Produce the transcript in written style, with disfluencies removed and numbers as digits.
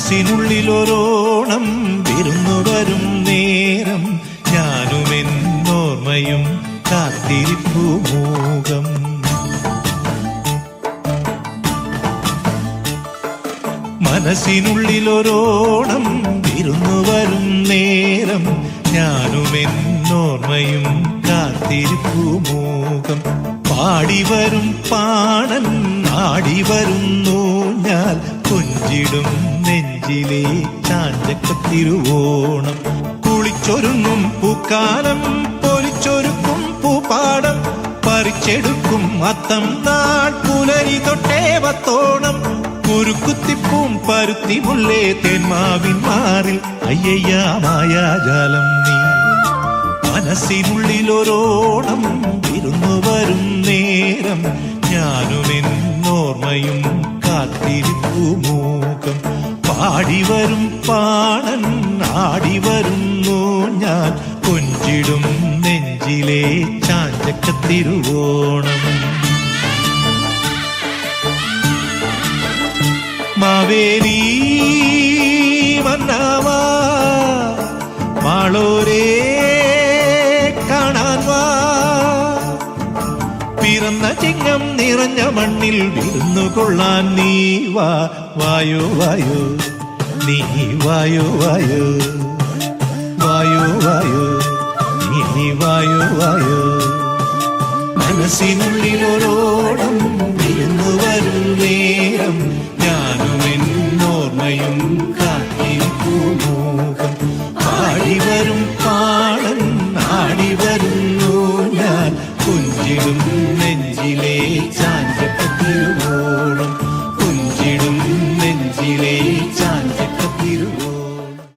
മനസ്സിനുള്ളിലൊരോണം വിരുന്നു വരും നേരം ഞാനുമെന്നോർമ്മയും കാത്തിരിപ്പു മൂകം. മനസ്സിനുള്ളിലൊരോണം വിരുന്നു വരും നേരം ഞാനുമെന്നോർമ്മയും കാത്തിരിപ്പു മൂകം. പാടിവരും പാണൻ ആടിവരുന്നു ഞാൻ കൊഞ്ചിടും നെഞ്ചിലെ ചാഞ്ചക്കത്തിരുവോണം. കുളിച്ചൊരുങ്ങും പൂക്കാലം പൊലിച്ചൊരുക്കും പൂപ്പാടം പറിച്ചെടുക്കും അത്തം നാൾ പുലരി തൊട്ടേ വത്തോണം. കുരുക്കുത്തിപ്പൂം പരുത്തി മുല്ലേ തേന്മാവിൻ മാറിൽ അയ്യയ്യാ മായാജാലം നീ. മനസ്സിനുള്ളിലൊരോണം വിരുന്നു വരും നേരം ഞാനുമെന്നോർമ്മയും കാത്തിരിപ്പു മൂകം. പാടിവരും പാണൻ ആടിവരുന്നു ഞാൻ കൊഞ്ചിടും നെഞ്ചിലെ ചാഞ്ചക്കത്തിരുവോണം. മാവേലി മന്നാവാ മാളോരേ കാണാൻ വാ. പിറന്ന ചിങ്ങം നിറഞ്ഞ മണ്ണിൽ വിരുന്നു കൊള്ളാൻ നീ വാ. വായോ വായോ നീ വായോ വായോ വായോ വായോ നീ വായോ വായോ. മനസ്സിനുള്ളിലൊരോണം വിരുന്നു വരും നേരം ഞാനുമെന്നോർമ്മയും കാത്തിരിപ്പു മൂകം. ആടിവരും പാടൻ ആടിവരുന്നു ഞാൻ കൊഞ്ചിടും നെഞ്ചിലെ